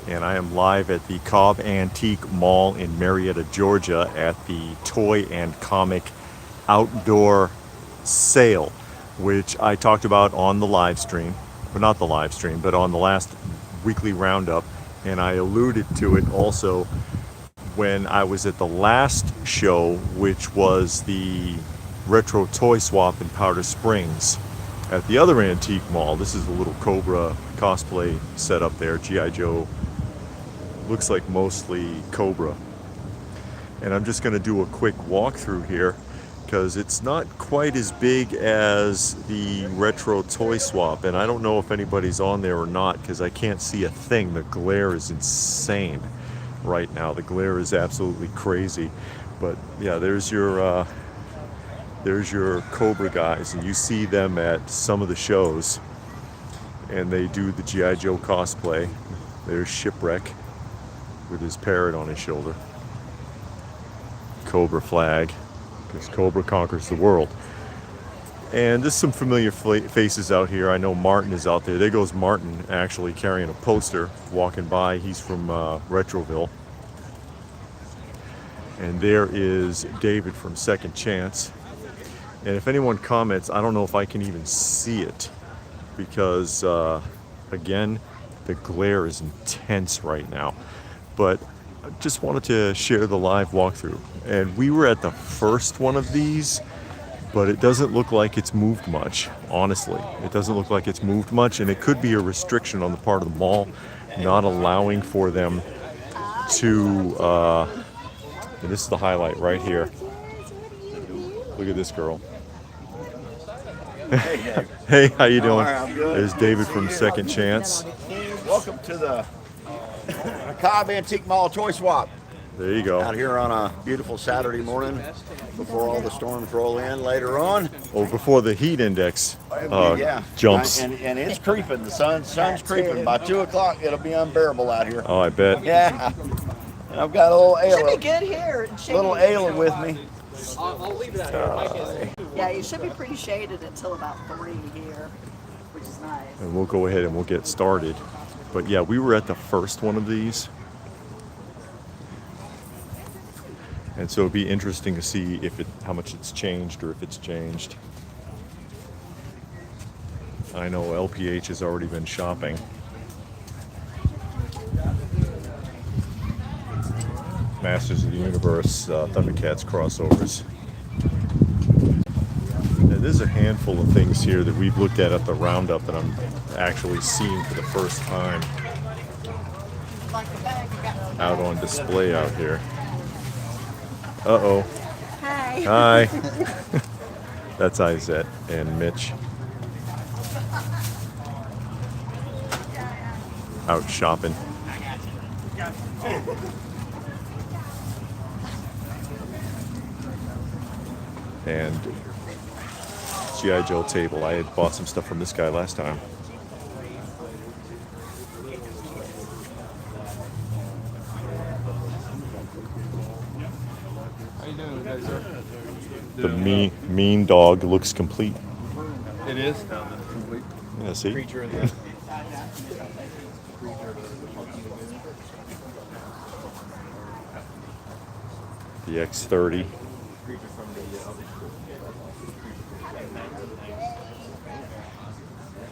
and I am live at the Cobb Antique Mall in Marietta, Georgia at the Toy and Comic Outdoor Sale, which I talked about on the live stream, well, not the live stream, but on the last weekly roundup, and I alluded to it also when I was at the last show, which was the Retro Toy Swap in Powder Springs. At the other antique mall, this is a little Cobra cosplay setup there, G.I. Joe, looks like mostly Cobra. And I'm just going to do a quick walkthrough here because it's not quite as big as the Retro Toy Swap, and I don't know if anybody's on there or not because I can't see a thing. The glare is insane right now. The glare is absolutely crazy. But yeah, there's your Cobra guys, and you see them at some of the shows, and they do the G.I. Joe cosplay. There's Shipwreck with his parrot on his shoulder. Cobra flag, because Cobra conquers the world. And there's some familiar faces out here. I know Martin is out there. There goes Martin, actually carrying a poster, walking by. He's from Retroville. And there is David from Second Chance. And if anyone comments, I don't know if I can even see it because, again, the glare is intense right now. But I just wanted to share the live walkthrough. And we were at the first one of these, but it doesn't look like it's moved much, honestly. It doesn't look like it's moved much, and it could be a restriction on the part of the mall, not allowing for them to, and this is the highlight right here. Look at this girl. Hey, Hey, how you doing? I'm good. There's David from Second Chance. Welcome to the Cobb Antique Mall Toy Swap. There you Out go. here on a beautiful Saturday morning before all the storms roll in later on. Oh, before the heat index jumps. And it's creeping. The sun's creeping. By 2 o'clock, it'll be unbearable out here. Oh, I bet. Yeah. And I've got a little Should be Ayla, good here. It should little be- Ayla with me. I'll leave it out here. Yeah, you should be pretty shaded until about 3 here, which is nice. And we'll go ahead and we'll get started. But yeah, we were at the first one of these. And so it'd be interesting to see how much it's changed or if it's changed. I know LPH has already been shopping. Masters of the Universe, Thundercats crossovers. Now, there's a handful of things here that we've looked at the roundup that I'm actually seeing for the first time out on display out here. Uh-oh. Hi. Hi. That's Izette and Mitch. Out shopping. And G.I. Joe table. I had bought some stuff from this guy last time. How you doing today, sir? The mean dog looks complete. It is complete. Yeah, see? Creature in the The X30. creature from the other.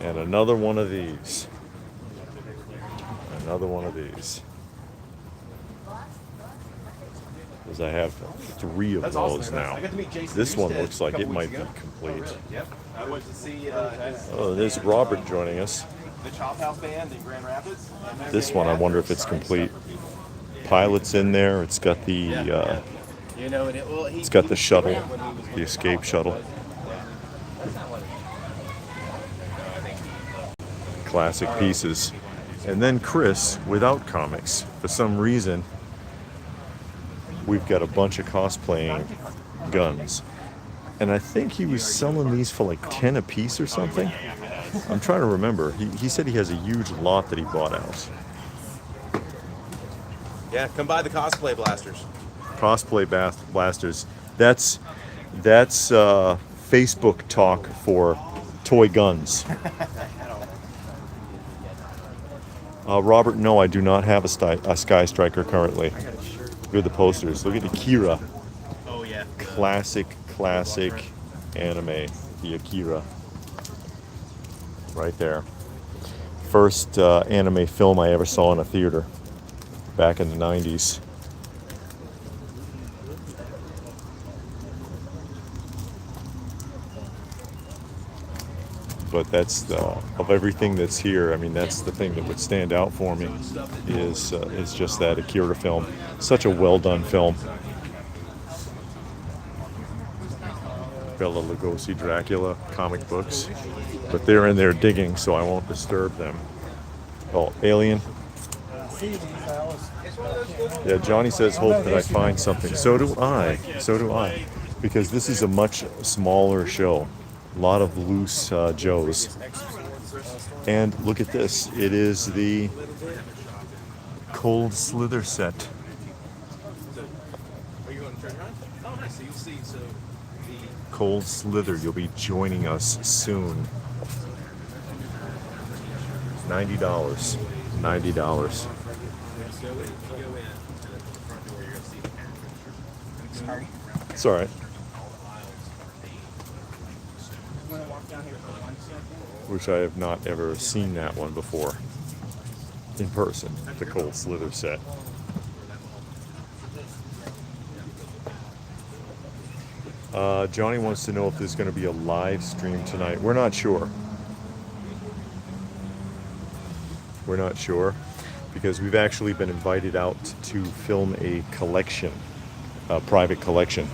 And another one of these. Another one of these. Because I have 3 of those now. I got to meet Jason This one Newsted looks a like couple it might weeks be ago. complete. Yep. I went to see Oh, there's Robert joining us. the Chop House Band in Grand Rapids. And then This they one, I had wonder their if it's signed complete. stuff for people. Pilot's in there. It's got the You know, it's got the shuttle, the escape shuttle. Classic pieces. And then Chris, without comics, for some reason, we've got a bunch of cosplaying guns. And I think he was selling these for like 10 a piece or something. I'm trying to remember. He said he has a huge lot that he bought out. Yeah, come by the cosplay blasters. Cosplay blasters. That's Facebook talk for toy guns. Robert, no, I do not have a Sky Striker currently. Look at the posters. Look at Akira. Oh yeah. Classic anime. The Akira. Right there. First anime film I ever saw in a theater back in the 90s. But that's of everything that's here. I mean, that's the thing that would stand out for me is just that Akira film. Such a well done film. Bela Lugosi, Dracula comic books, but they're in there digging, so I won't disturb them. Oh, Alien. Yeah, Johnny says, hope that I find something. So do I, because this is a much smaller show. A lot of loose Joes. And look at this. It is the Cold Slither set. Are you going to turn around? Oh, nice. So you'll see. So the Cold Slither, you'll be joining us soon. $90. $90. you go in, and at the front door, you're going to see the camera. Sorry. It's all right. Which I have not ever seen that one before in person, the Cold Slither set. Johnny wants to know if there's going to be a live stream tonight. We're not sure. We're not sure because we've actually been invited out to film a collection, a private collection.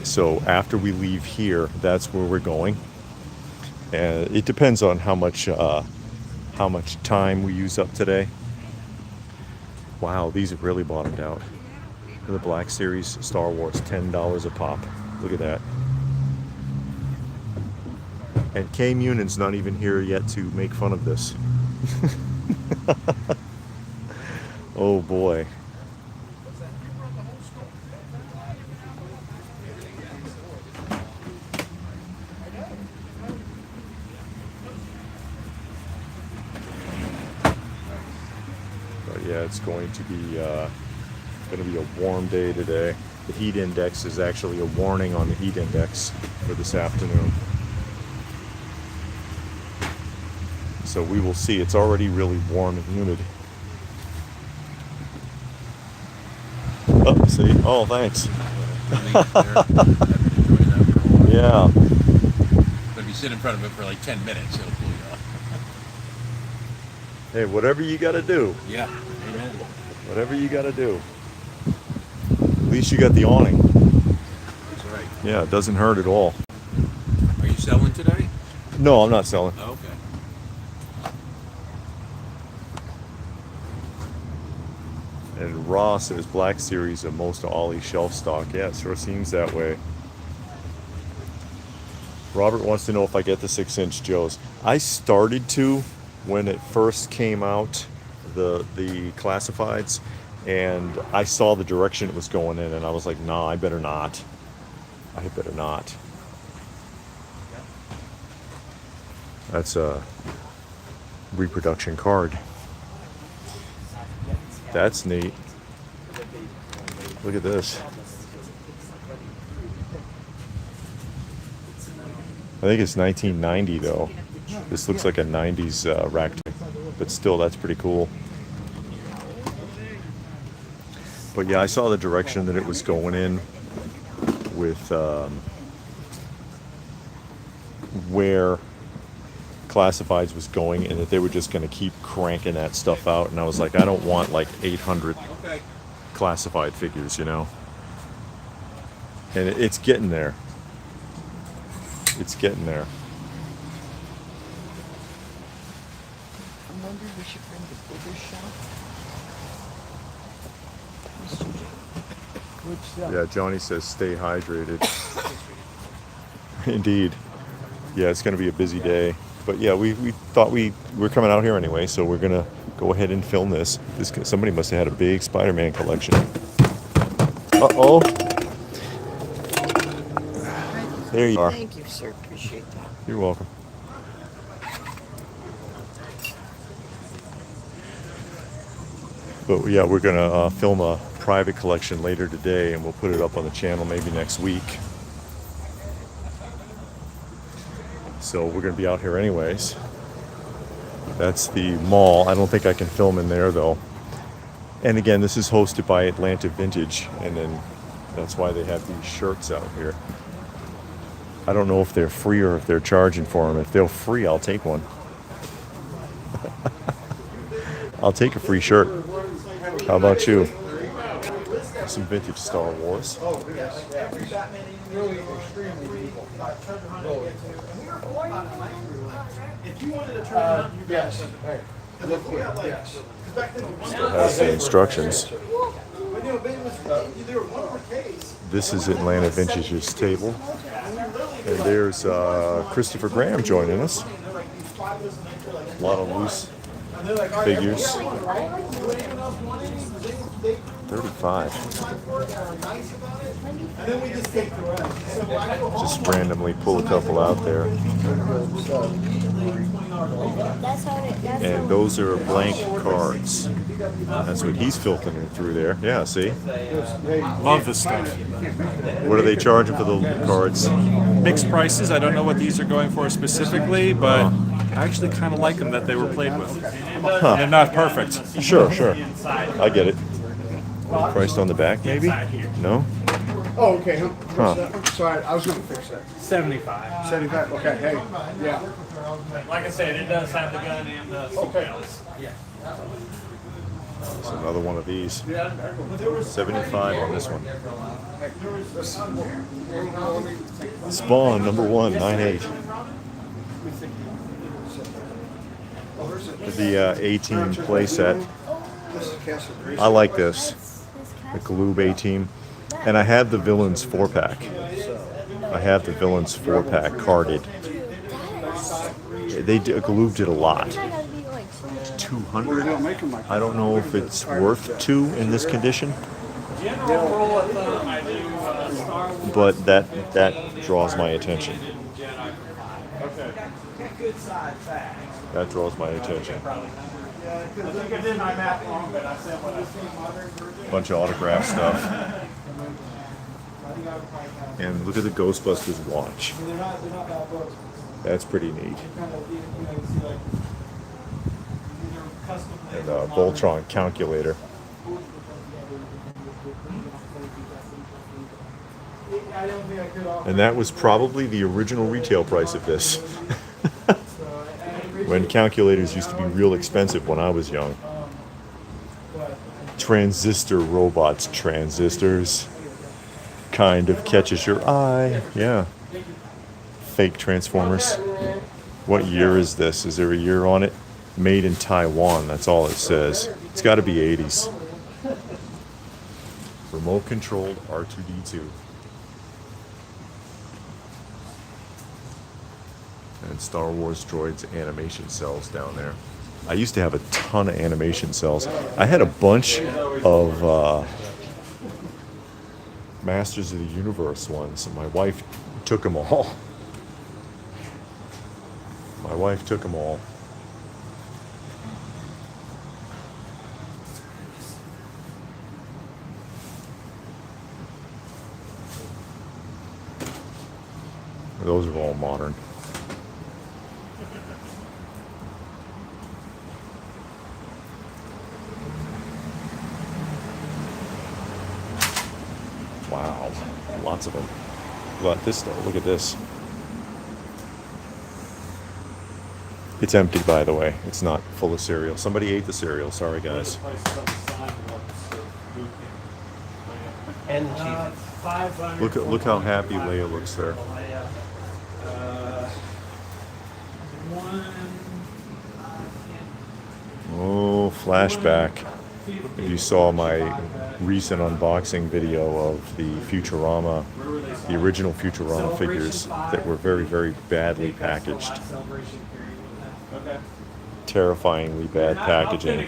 So after we leave here, that's where we're going. And it depends on how much time we use up today. Wow, these have really bottomed out. The Black Series Star Wars, $10 a pop. Look at that. And Kay Munen's not even here yet to make fun of this. Oh boy. But yeah, it's going to be a warm day today. The heat index is actually a warning on the heat index for this afternoon. So we will see. It's already really warm and humid. Oh, see? Oh, thanks. Yeah. But if you sit in front of it for like 10 minutes, it'll cool you off. Hey, whatever you got to do. Yeah. Amen. Whatever you got to do. At least you got the awning. That's right. Yeah, it doesn't hurt at all. Are you selling today? No, I'm not selling. Oh, okay. And Ross says Black Series of most of Ollie's shelf stock. Yeah, it sure seems that way. Robert wants to know if I get the 6-inch Joes. I started to when it first came out, the classifieds, and I saw the direction it was going in, and I was like, nah, I better not. I better not. That's a reproduction card. That's neat. Look at this. I think it's 1990 though. This looks like a 90s rack, but still, that's pretty cool. But yeah, I saw the direction that it was going in with where Classifieds was going, and that they were just going to keep cranking that stuff out. And I was like, I don't want like 800 classified figures, you know. And it's getting there. It's getting there. I wonder if we should bring the bigger shot. Yeah, Johnny says stay hydrated. Indeed. Yeah, it's going to be a busy day. But yeah, we thought we were coming out here anyway, so we're going to go ahead and film this. Somebody must have had a big Spider-Man collection. Uh-oh. There you are. Thank you, sir. Appreciate that. You're welcome. But yeah, we're gonna film a private collection later today, and we'll put it up on the channel maybe next week. So we're gonna be out here anyways. That's the mall. I don't think I can film in there though. And again, this is hosted by Atlanta Vintage, and then that's why they have these shirts out here. I don't know if they're free or if they're charging for them. If they're free, I'll take one. I'll take a free shirt. How about you? Some vintage Star Wars. Still has the instructions. This is Atlanta Vintage's table. And there's Christopher Graham joining us. A lot of loose figures. 35. Just randomly pull a couple out there. And those are blank cards. That's what he's filtering through there. Yeah, see? Love this stuff. What are they charging for the cards? Mixed prices. I don't know what these are going for specifically, but I actually kind of like them that they were played with. They're not perfect. Sure. I get it. Priced on the back, maybe? No? Oh, okay. Huh. Sorry, I was going to fix that. 75. 75. Okay. Hey. Yeah. Like I said, it does have the gun and the seatbelts. Yeah. There's another one of these. 75 on this one. Spawn number 198. The A-Team playset. I like this. The Galoob A-Team. And I have the Villains 4-pack. I have the Villains 4-pack carded. Galoob did a lot. 200. I don't know if it's worth 2 in this condition. But that draws my attention. That draws my attention. Bunch of autograph stuff. And look at the Ghostbusters watch. That's pretty neat. And a Voltron calculator. And that was probably the original retail price of this. When calculators used to be real expensive when I was young. Transistor robots, transistors. Kind of catches your eye. Yeah. Fake Transformers. What year is this? Is there a year on it? Made in Taiwan, that's all it says. It's got to be 80s. Remote controlled R2-D2. And Star Wars droids animation cells down there. I used to have a ton of animation cells. I had a bunch of Masters of the Universe ones, and my wife took them all. My wife took them all. Those are all modern. Wow, lots of them. Look at this though, look at this. It's empty, by the way. It's not full of cereal. Somebody ate the cereal, sorry guys. And the cheese. Look how happy Leia looks there. Oh, flashback. If you saw my recent unboxing video of the Futurama, the original Futurama figures that were very, very badly packaged. Terrifyingly bad packaging.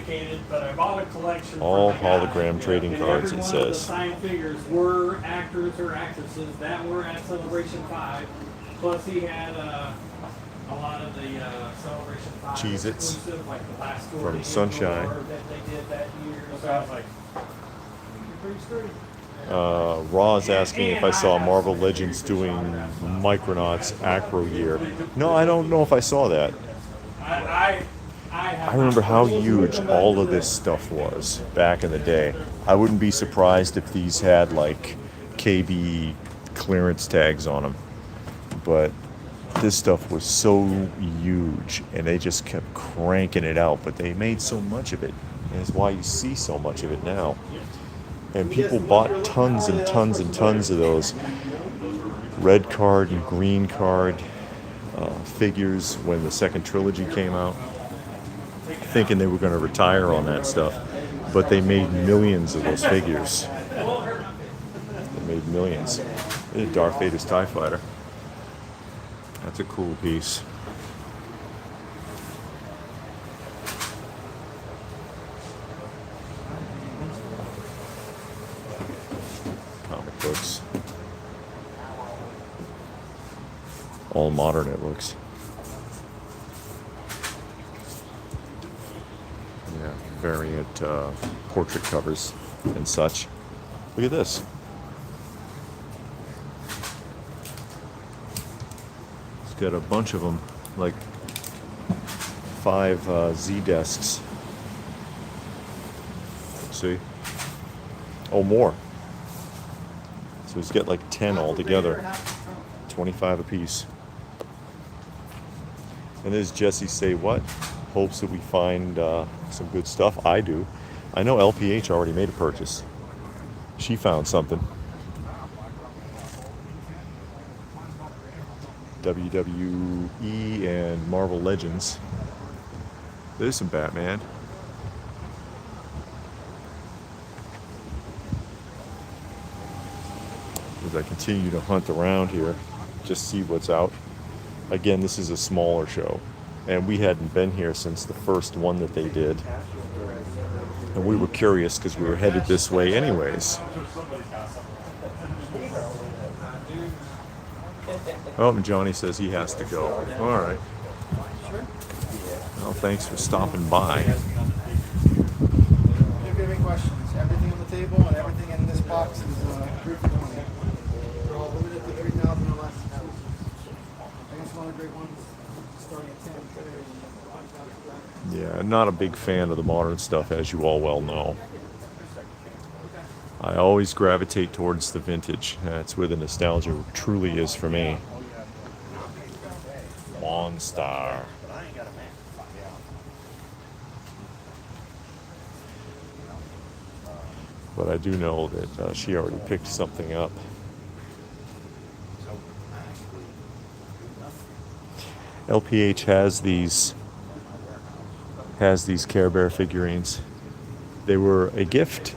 All hologram trading cards, it says. Signed figures were actors or actresses that were at Celebration 5. Plus he had a a lot of the Celebration 5 Cheez-Its exclusive, like the last store from they did Sunshine. before that they did that year. So I was like, you're pretty straight. Raw's asking if I saw Marvel Legends doing Micronauts Acro Year. No, I don't know if I saw that. I remember how huge all of this stuff was back in the day. I wouldn't be surprised if these had like KB clearance tags on them. But this stuff was so huge and they just kept cranking it out. But they made so much of it. And that's why you see so much of it now. And people bought tons and tons and tons of those red card and green card figures when the second trilogy came out, thinking they were going to retire on that stuff. But they made millions of those figures. They made millions. This is Darth Vader's TIE Fighter. That's a cool piece. Comic books. All modern, it looks. Yeah, variant portrait covers and such. Look at this. It's got a bunch of them, like 5 Z desks. See? Oh, more. So he's got like 10 altogether. 25 apiece. And there's Jesse Say What? Hopes that we find some good stuff. I do. I know LPH already made a purchase. She found something. WWE and Marvel Legends. There's some Batman. As I continue to hunt around here, just see what's out. Again, this is a smaller show, and we hadn't been here since the first one that they did. And we were curious because we were headed this way anyways. Oh, and Johnny says he has to go. All right. Well, thanks for stopping by. If you have any questions, everything on the table and everything in this box is free for money. They're all limited to 3,000 or less. I guess one of the great ones starting at 10 today. Yeah, not a big fan of the modern stuff, as you all well know. I always gravitate towards the vintage. That's where the nostalgia truly is for me. Monstar. But I do know that she already picked something up. LPH has these Care Bear figurines. They were a gift.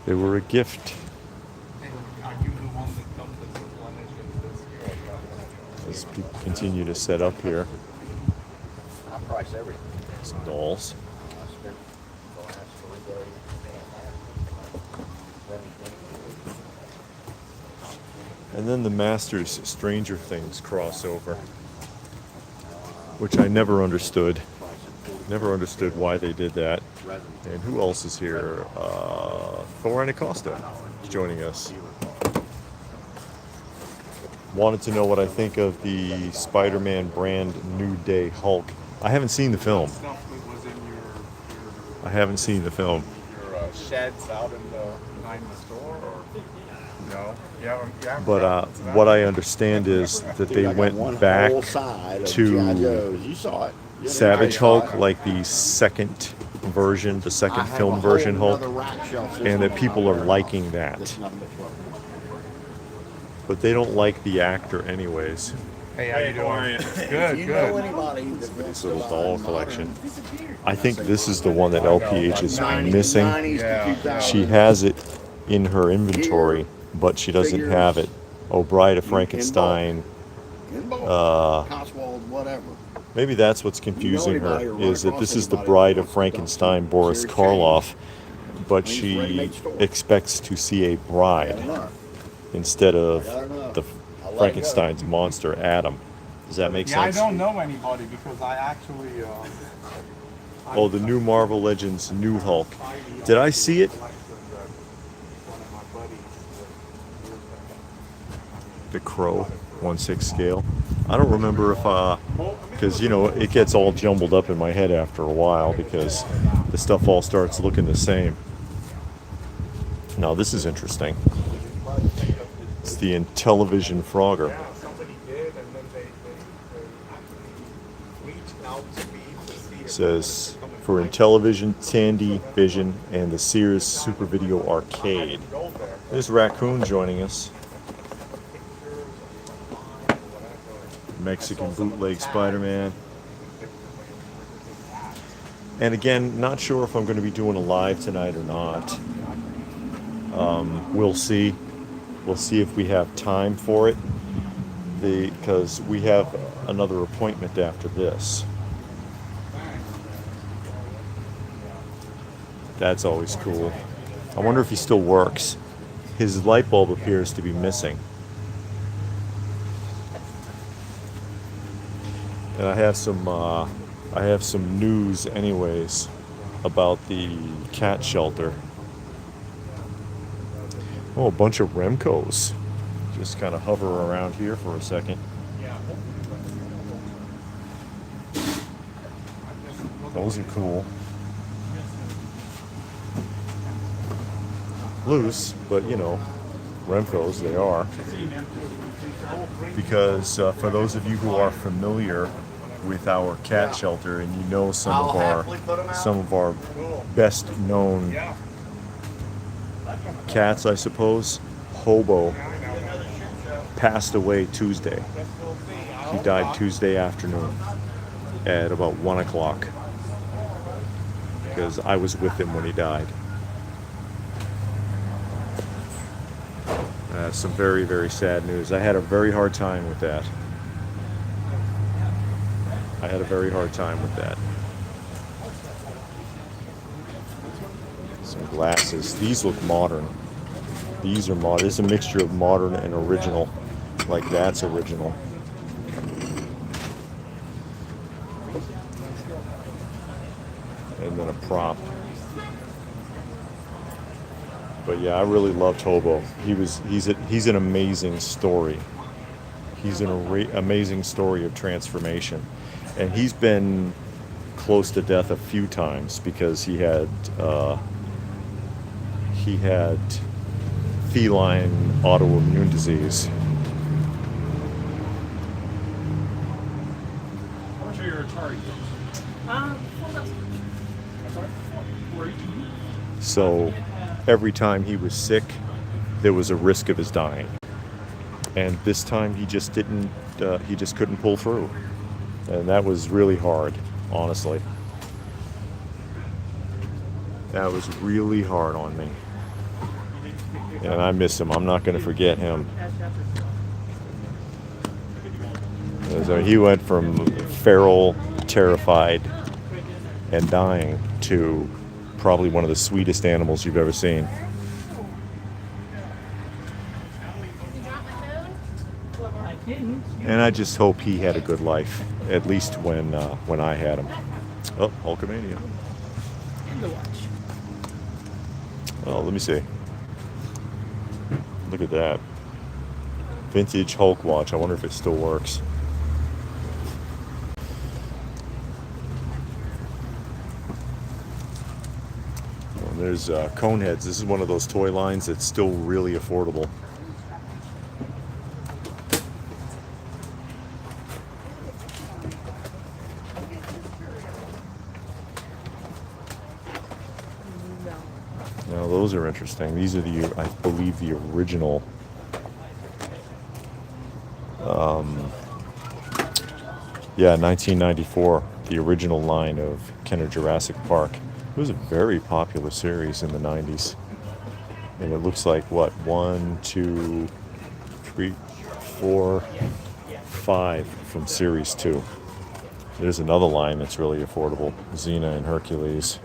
They were a gift. As people continue to set up here. I price everything. Some dolls. And then the Masters Stranger Things crossover, which I never understood. Never understood why they did that. And who else is here? Thor Anacosta is joining us. Wanted to know what I think of the Spider-Man brand New Day Hulk. I haven't seen the film. I haven't seen the film. Your sheds out in behind the store, or no? Yeah. But what I understand is that they went back to You saw it. Savage Hulk, like the second version, the second film version Hulk, and that people are liking that. But they don't like the actor anyways. Hey, how you doing? If you know anybody that wants This to little buy doll modern collection. I think this is the one that LPH is 90s missing. to 2000 She has it in her inventory, but she doesn't have it. Oh, Bride of Frankenstein. in bulk, uh, Cotswold, whatever. Maybe that's what's confusing her, is that this is the Bride of Frankenstein, Boris Karloff, but she expects to see a bride instead of the Frankenstein's monster, Adam. Does that make Yeah, I sense? don't know anybody because I actually. Oh, the new Marvel Legends New Hulk. Did I see it? The Crow, 1/6 scale. I don't remember if, because you know, it gets all jumbled up in my head after a while because the stuff all starts looking the same. Now this is interesting. It's the Intellivision Frogger. It says for Intellivision, Tandy Vision, and the Sears Super Video Arcade. There's Raccoon joining us. Mexican bootleg Spider-Man. And again, not sure if I'm going to be doing a live tonight or not. We'll see. We'll see if we have time for it, because we have another appointment after this. That's always cool. I wonder if he still works. His light bulb appears to be missing. And I have some news anyways about the cat shelter. Oh, a bunch of Remcos. Just kind of hover around here for a second. Those are cool. Loose, but you know, Remcos they are. Because for those of you who are familiar with our cat shelter, and you know some of our best known cats, I suppose, Hobo passed away Tuesday. He died Tuesday afternoon at about 1 o'clock, because I was with him when he died. Some very, very sad news. I had a very hard time with that. Some glasses. These look modern. These are modern. It's a mixture of modern and original. Like that's original. And then a prop. But yeah, I really loved Hobo. He's an amazing story. He's an amazing story of transformation, and he's been close to death a few times because he had feline autoimmune disease. How much are your Atari games? So every time he was sick, there was a risk of his dying. And this time he just couldn't pull through. And that was really hard, honestly. That was really hard on me. And I miss him. I'm not going to forget him. So he went from feral, terrified, and dying to probably one of the sweetest animals you've ever seen. And I just hope he had a good life, at least when I had him. Oh, Hulkamania. Oh, let me see. Look at that. Vintage Hulk watch. I wonder if it still works. Well, there's Coneheads. This is one of those toy lines that's still really affordable. Now those are interesting. These are I believe, the original. Yeah, 1994, the original line of Kenner Jurassic Park. It was a very popular series in the 90s. And it looks like, what, 1, 2, 3, 4, 5 from Series 2. There's another line that's really affordable, Xena and Hercules.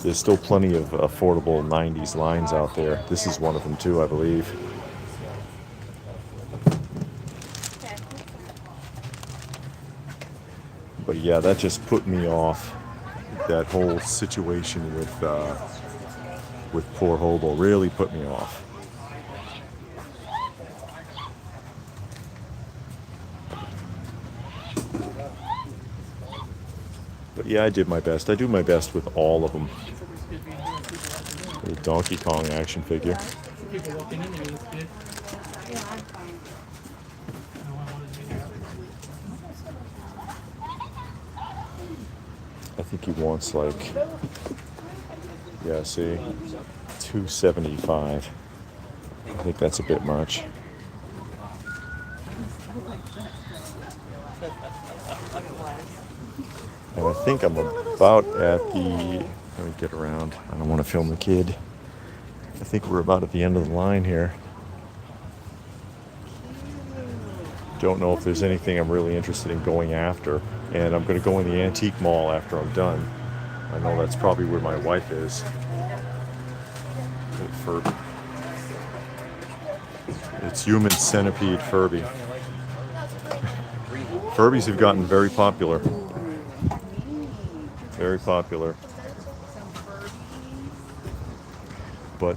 There's still plenty of affordable 90s lines out there. This is one of them too, I believe. But yeah, that just put me off. That whole situation with poor Hobo really put me off. But yeah, I did my best. I do my best with all of them. The Donkey Kong action figure. I think he wants like, yeah, see, $275. I think that's a bit much. And I think I'm about at the, let me get around. I don't want to film the kid. I think we're about at the end of the line here. Don't know if there's anything I'm really interested in going after. And I'm going to go in the antique mall after I'm done. I know that's probably where my wife is. Furby. It's Human Centipede Furby. Furbies have gotten very popular. Very popular. But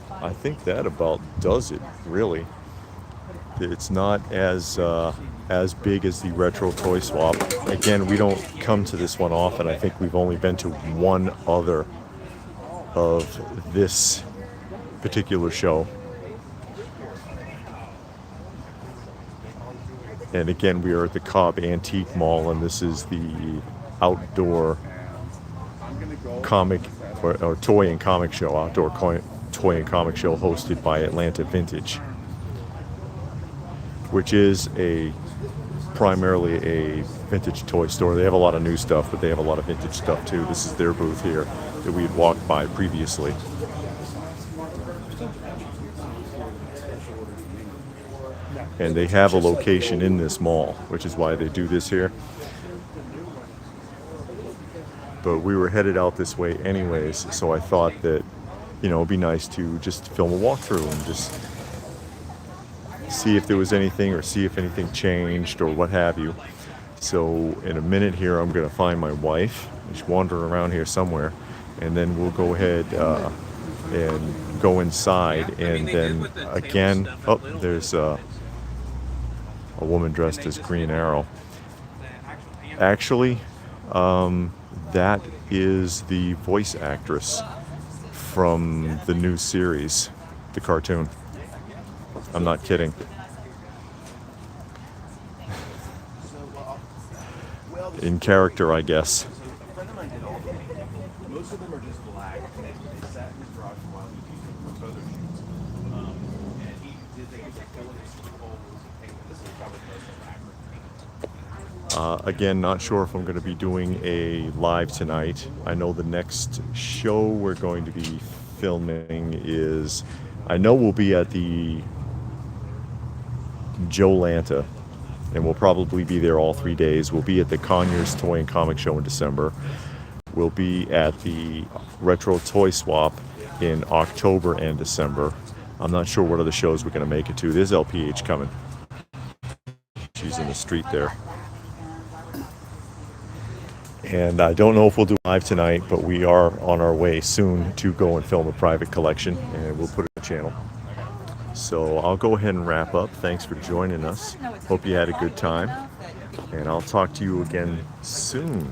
I think that about does it, really. It's not as big as the retro toy swap. Again, we don't come to this one often. I think we've only been to one other of this particular show. And again, we are at the Cobb Antique Mall, and this is the outdoor comic or toy and comic show, toy and comic show hosted by Atlanta Vintage, which is primarily a vintage toy store. They have a lot of new stuff, but they have a lot of vintage stuff too. This is their booth here that we had walked by previously. And they have a location in this mall, which is why they do this here. But we were headed out this way anyways, so I thought that, you know, it'd be nice to just film a walkthrough and just see if there was anything or see if anything changed or what have you. So in a minute here, I'm going to find my wife. She's wandering around here somewhere, and then we'll go ahead and go inside. And then again, oh, there's a woman dressed as Green Arrow. Actually, that is the voice actress from the new series, the cartoon. I'm not kidding. In character, I guess. Most of them are just black. They sat in his garage for a while. He used them for photo shoots. And he did they used to fill in his holes and paint. This is probably the most elaborate. Again, not sure if I'm going to be doing a live tonight. I know the next show we're going to be filming is, I know we'll be at the Jolanta, and we'll probably be there all 3 days. We'll be at the Conyers Toy and Comic Show in December. We'll be at the Retro Toy Swap in October and December. I'm not sure what other shows we're going to make it to. There's LPH coming. She's in the street there. And I don't know if we'll do live tonight, but we are on our way soon to go and film a private collection, and we'll put it on the channel. So I'll go ahead and wrap up. Thanks for joining us. Hope you had a good time. And I'll talk to you again soon.